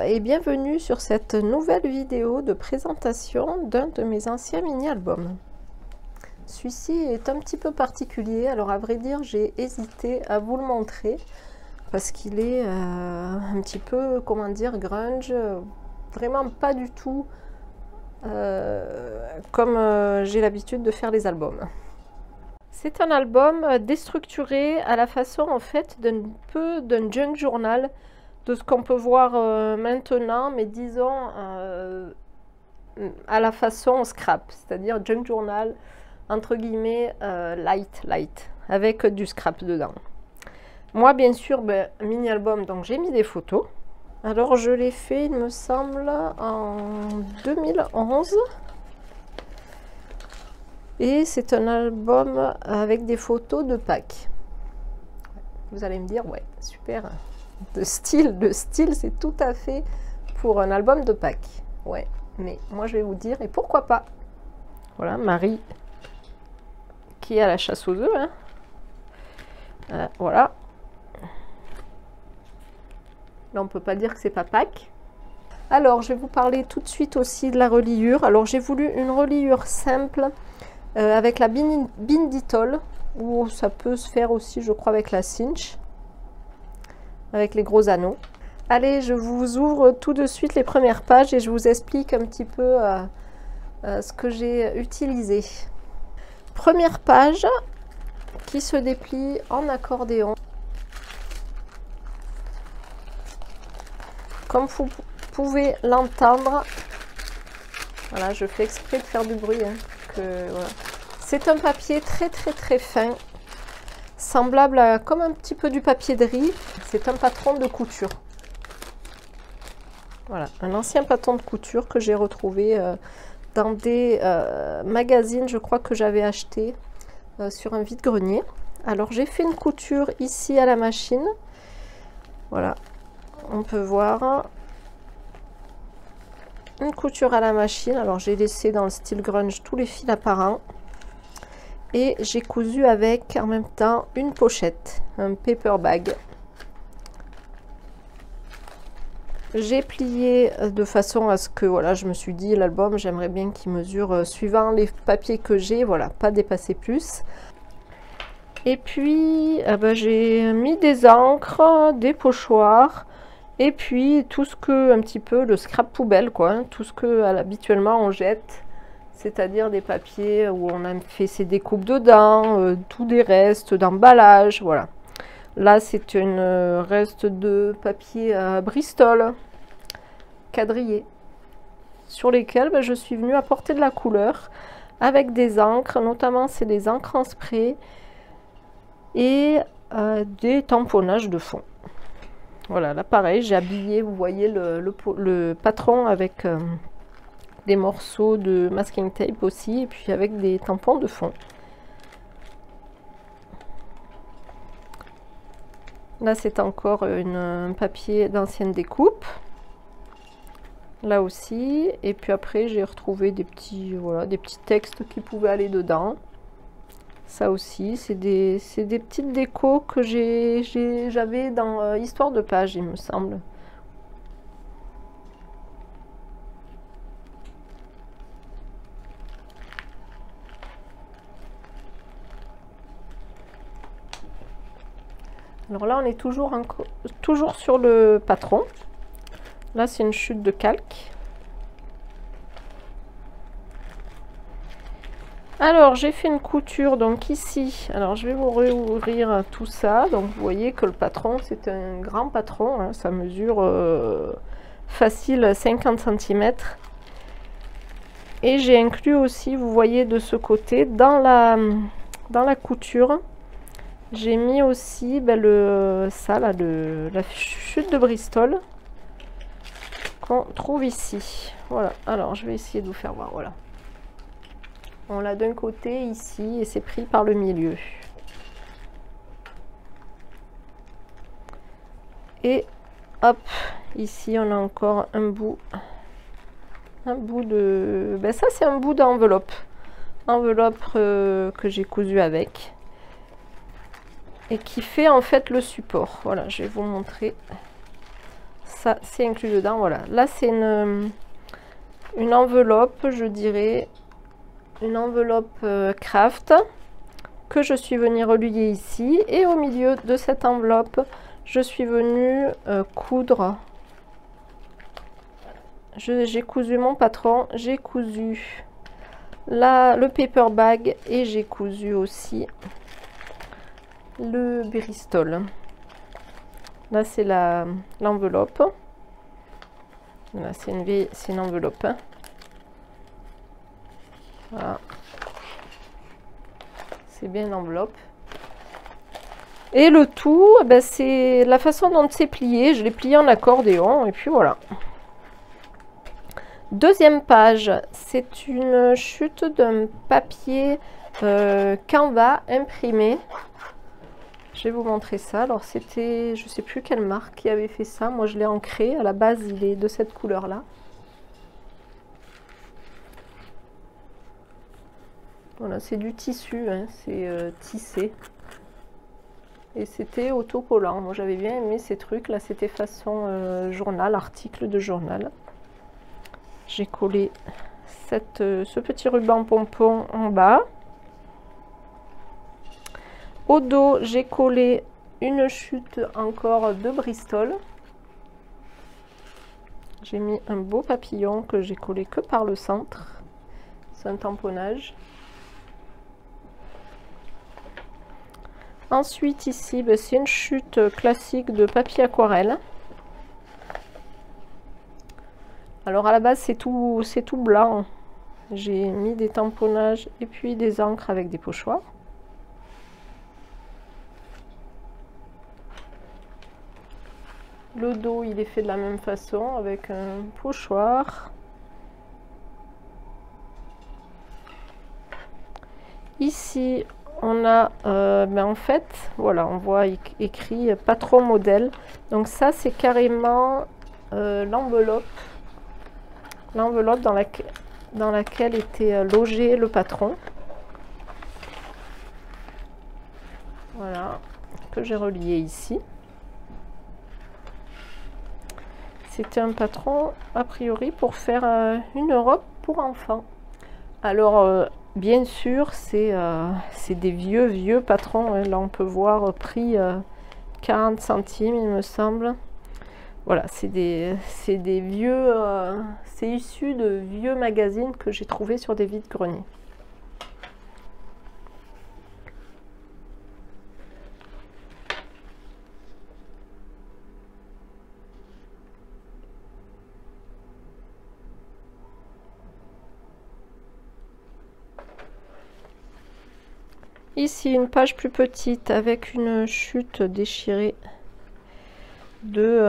et bienvenue sur cette nouvelle vidéo de présentation d'un de mes anciens mini-albums. Celui-ci est un petit peu particulier, alors à vrai dire j'ai hésité à vous le montrer parce qu'il est un petit peu, comment dire, grunge, vraiment pas du tout comme j'ai l'habitude de faire les albums. C'est un album déstructuré à la façon en fait d'un junk journal, de ce qu'on peut voir maintenant, mais disons à la façon scrap, c'est-à-dire junk journal entre guillemets light, avec du scrap dedans. Moi bien sûr, mini album, donc j'ai mis des photos. Alors je l'ai fait, il me semble, en 2011. Et c'est un album avec des photos de Pâques. Vous allez me dire, ouais, super. Le style, c'est tout à fait pour un album de Pâques. Ouais, mais moi je vais vous dire, et pourquoi pas. Voilà, Marie qui est à la chasse aux œufs. Hein. Voilà. Là, on ne peut pas dire que c'est pas Pâques. Alors, je vais vous parler tout de suite aussi de la reliure. Alors, j'ai voulu une reliure simple avec la Binditol, ou ça peut se faire aussi, je crois, avec la Cinch, avec les gros anneaux. Allez, je vous ouvre tout de suite les premières pages et je vous explique un petit peu ce que j'ai utilisé. Première page qui se déplie en accordéon. Comme vous pouvez l'entendre, voilà, je fais exprès de faire du bruit. Voilà. C'est un papier très fin, semblable à comme un petit peu du papier de riz. C'est un patron de couture. Voilà, un ancien patron de couture que j'ai retrouvé dans des magazines, je crois que j'avais acheté sur un vide-grenier. Alors j'ai fait une couture ici à la machine. Voilà, on peut voir une couture à la machine. Alors j'ai laissé dans le style grunge tous les fils apparents et j'ai cousu avec en même temps une pochette, un paper bag. J'ai plié de façon à ce que, voilà, je me suis dit l'album j'aimerais bien qu'il mesure suivant les papiers que j'ai, voilà, pas dépasser plus. Et puis j'ai mis des encres, des pochoirs. Et puis tout ce que, un petit peu le scrap poubelle, quoi, hein, tout ce que habituellement on jette, c'est-à-dire des papiers où on a fait ses découpes dedans, tous des restes d'emballage, voilà. Là c'est une reste de papier à Bristol, quadrillé, sur lesquels je suis venue apporter de la couleur avec des encres, notamment c'est des encres en spray et des tamponnages de fond. Voilà, là pareil, j'ai habillé, vous voyez, le patron avec des morceaux de masking tape aussi, et puis avec des tampons de fond. Là, c'est encore un papier d'ancienne découpe. Là aussi, et puis après, j'ai retrouvé des petits, voilà, des petits textes qui pouvaient aller dedans. Ça aussi, c'est des petites décos que j'avais dans Histoire de page, il me semble. Alors là, on est toujours sur le patron. Là, c'est une chute de calque. Alors j'ai fait une couture donc ici, alors je vais vous réouvrir tout ça. Donc vous voyez que le patron c'est un grand patron, hein, ça mesure facile 50 cm. Et j'ai inclus aussi, vous voyez de ce côté, dans la couture, j'ai mis aussi la chute de Bristol qu'on trouve ici. Voilà, alors je vais essayer de vous faire voir, voilà. On l'a d'un côté ici et c'est pris par le milieu. Et hop, ici on a encore un bout de... ça c'est un bout d'enveloppe. Enveloppe que j'ai cousu avec. Et qui fait en fait le support. Voilà, je vais vous montrer ça c'est inclus dedans. Voilà, là c'est une enveloppe, je dirais, une enveloppe craft que je suis venue relier ici. Et au milieu de cette enveloppe, je suis venue coudre. J'ai cousu mon patron, j'ai cousu là le paper bag et j'ai cousu aussi le Bristol. Là c'est l'enveloppe. Là c'est une enveloppe. Hein. Voilà. C'est bien une enveloppe. Et le tout, ben, c'est la façon dont c'est plié. Je l'ai plié en accordéon et puis voilà. Deuxième page, c'est une chute d'un papier Canva imprimé. Je vais vous montrer ça. Alors c'était, je sais plus quelle marque qui avait fait ça. Moi je l'ai ancré. À la base, il est de cette couleur-là. Voilà, c'est du tissu, hein, c'est tissé. Et c'était autocollant. Moi j'avais bien aimé ces trucs. Là c'était façon journal, article de journal. J'ai collé ce petit ruban pompon en bas. Au dos, j'ai collé une chute encore de Bristol. J'ai mis un beau papillon que j'ai collé que par le centre. C'est un tamponnage. Ensuite ici, ben, c'est une chute classique de papier aquarelle. Alors à la base c'est tout blanc. J'ai mis des tamponnages et puis des encres avec des pochoirs. Le dos il est fait de la même façon avec un pochoir. Ici on a ben en fait voilà, on voit écrit patron modèle. Donc ça c'est carrément l'enveloppe dans laquelle était logé le patron. Voilà, que j'ai relié ici. C'était un patron a priori pour faire une robe pour enfants. Alors bien sûr c'est des vieux patrons, hein. Là on peut voir prix 40 centimes il me semble. Voilà, c'est des vieux, c'est issu de vieux magazines que j'ai trouvé sur des vides-greniers. Ici, une page plus petite avec une chute déchirée de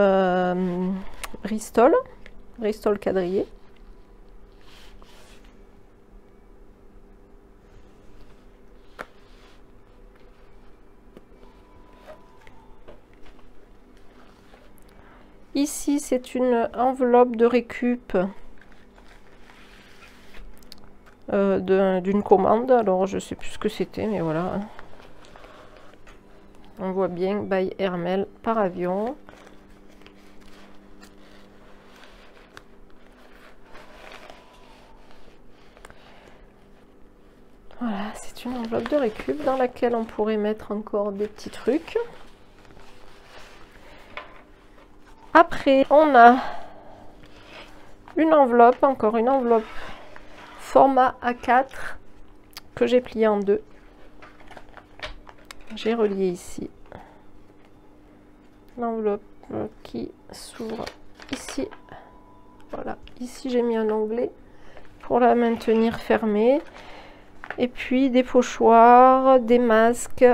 Bristol quadrillé. Ici, c'est une enveloppe de récup d'une commande. Alors, je sais plus ce que c'était, mais voilà. On voit bien by Hermel par avion. Voilà, c'est une enveloppe de récup dans laquelle on pourrait mettre encore des petits trucs. Après, on a une enveloppe, encore une enveloppe format A4 que j'ai plié en deux. J'ai relié ici l'enveloppe qui s'ouvre ici. Voilà, ici j'ai mis un onglet pour la maintenir fermée. Et puis des pochoirs, des masques.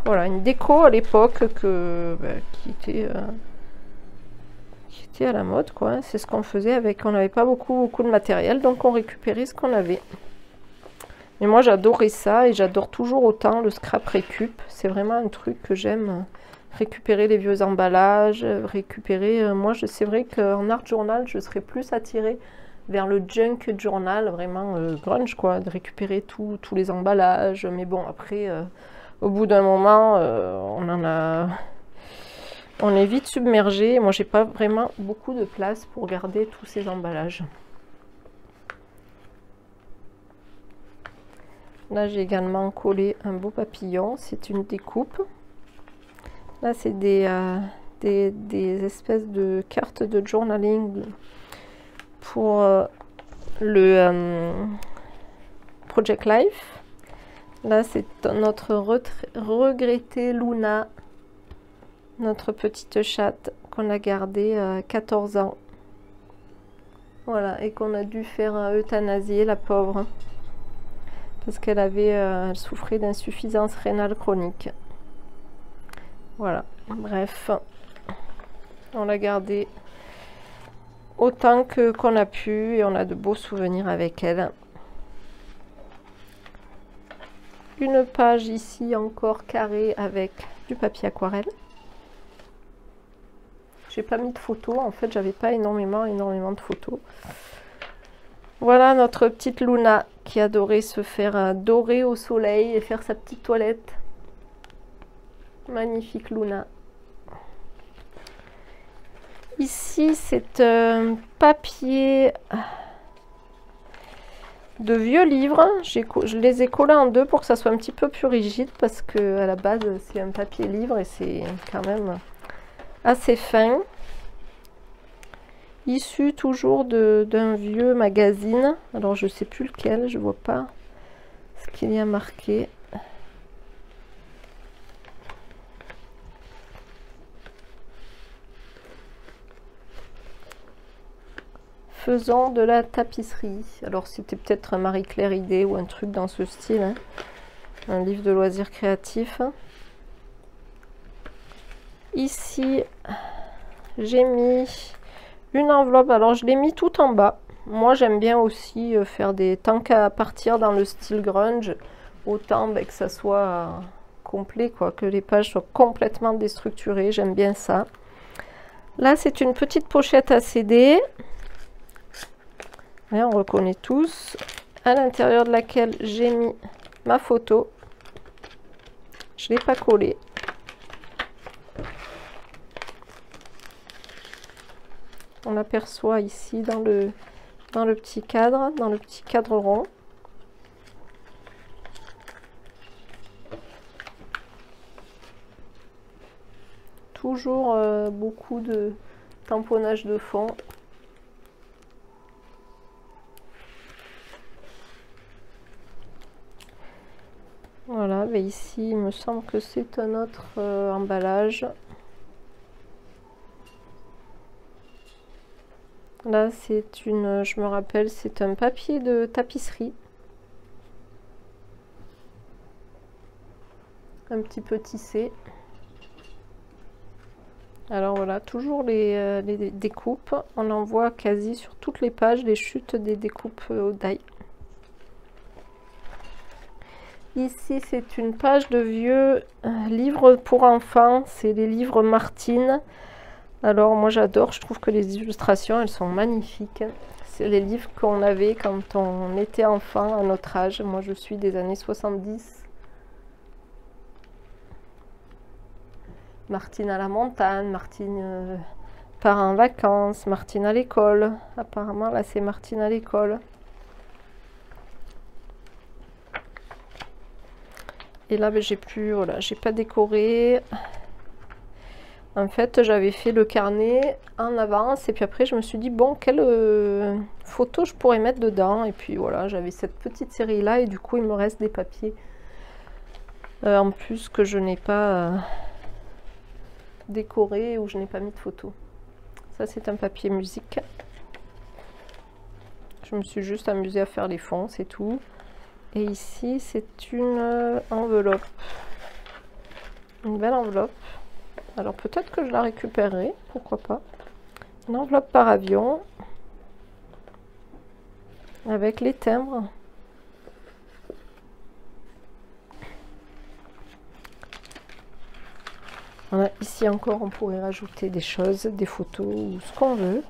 Voilà, une déco à l'époque qui était à la mode, quoi. C'est ce qu'on faisait avec, on n'avait pas beaucoup de matériel, donc on récupérait ce qu'on avait. Mais moi j'adorais ça et j'adore toujours autant le scrap récup. C'est vraiment un truc que j'aime, récupérer les vieux emballages, récupérer. Moi c'est vrai qu'en art journal je serais plus attirée vers le junk journal, vraiment grunge, quoi, de récupérer tous les emballages. Mais bon, après au bout d'un moment on on est vite submergé. Moi, j'ai pas vraiment beaucoup de place pour garder tous ces emballages. Là, j'ai également collé un beau papillon. C'est une découpe. Là, c'est des espèces de cartes de journaling pour le Project Life. Là, c'est notre regrettée Luna, notre petite chatte qu'on a gardée 14 ans. Voilà, et qu'on a dû faire euthanasier, la pauvre. Parce qu'elle elle souffrait d'insuffisance rénale chronique. Voilà, bref, on l'a gardée autant qu'on a pu et on a de beaux souvenirs avec elle. Une page ici encore carrée avec du papier aquarelle. J'ai pas mis de photos, en fait j'avais pas énormément de photos. Voilà notre petite Luna qui adorait se faire dorer au soleil et faire sa petite toilette. Magnifique Luna. Ici c'est un papier de vieux livres. Je les ai collés en deux pour que ça soit un petit peu plus rigide parce que à la base c'est un papier livre et c'est quand même assez fin. Issu toujours d'un vieux magazine. Alors je sais plus lequel, je vois pas ce qu'il y a marqué. Faisons de la tapisserie. Alors c'était peut-être un Marie-Claire idée ou un truc dans ce style, hein. Un livre de loisirs créatifs. Ici j'ai mis une enveloppe, alors je l'ai mis tout en bas. Moi j'aime bien aussi faire des... Tant qu'à partir dans le style grunge, autant que ça soit complet, quoi, que les pages soient complètement déstructurées, j'aime bien ça. Là c'est une petite pochette à CD. Et on reconnaît tous, à l'intérieur de laquelle j'ai mis ma photo. Je ne l'ai pas collée. On aperçoit ici dans le petit cadre rond. Toujours beaucoup de tamponnage de fond. Voilà, mais ici il me semble que c'est un autre emballage. Là c'est je me rappelle, c'est un papier de tapisserie. Un petit peu tissé. Alors voilà, toujours les découpes. On en voit quasi sur toutes les pages les chutes des découpes au die. Ici, c'est une page de vieux livres pour enfants. C'est les livres Martine. Alors moi j'adore, je trouve que les illustrations elles sont magnifiques. C'est les livres qu'on avait quand on était enfant à notre âge. Moi je suis des années 70. Martine à la montagne, Martine part en vacances, Martine à l'école. Apparemment là c'est Martine à l'école. Et là ben, voilà, j'ai pas décoré. En fait, j'avais fait le carnet en avance et puis après je me suis dit bon, quelle photo je pourrais mettre dedans, et puis voilà, j'avais cette petite série là et du coup il me reste des papiers en plus que je n'ai pas décoré ou je n'ai pas mis de photo. Ça c'est un papier musique. Je me suis juste amusée à faire les fonds, c'est tout. Et ici c'est une enveloppe, une belle enveloppe. Alors peut-être que je la récupérerai, pourquoi pas. Une enveloppe par avion avec les timbres. Voilà, ici encore on pourrait rajouter des choses, des photos ou ce qu'on veut.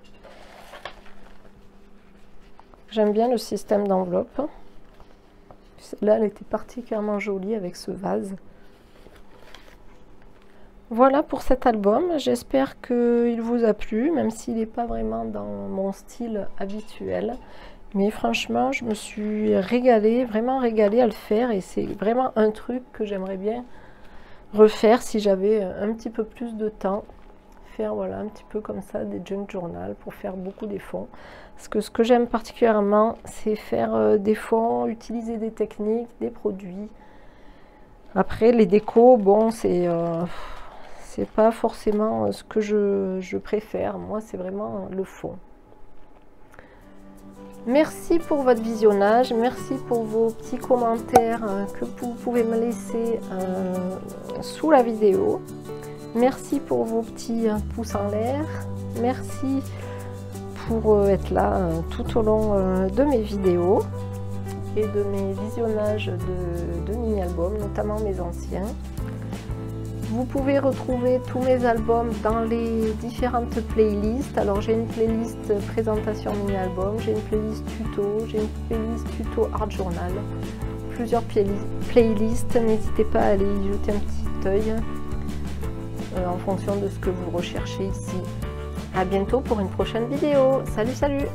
J'aime bien le système d'enveloppe. Celle-là elle était particulièrement jolie avec ce vase. Voilà pour cet album, j'espère qu'il vous a plu, même s'il n'est pas vraiment dans mon style habituel. Mais franchement, je me suis régalée, vraiment régalée à le faire et c'est vraiment un truc que j'aimerais bien refaire si j'avais un petit peu plus de temps. Faire voilà, un petit peu comme ça des junk journal pour faire beaucoup des fonds. Parce que ce que j'aime particulièrement, c'est faire des fonds, utiliser des techniques, des produits. Après, les décos, bon, c'est pas forcément ce que je préfère. Moi, c'est vraiment le fond. Merci pour votre visionnage, merci pour vos petits commentaires que vous pouvez me laisser sous la vidéo. Merci pour vos petits pouces en l'air. Merci pour être là tout au long de mes vidéos et de mes visionnages de mini-albums, notamment mes anciens. Vous pouvez retrouver tous mes albums dans les différentes playlists. Alors j'ai une playlist présentation mini-album, j'ai une playlist tuto, j'ai une playlist tuto art journal, plusieurs playlists. N'hésitez pas à aller y jeter un petit œil en fonction de ce que vous recherchez ici. À bientôt pour une prochaine vidéo. Salut, salut!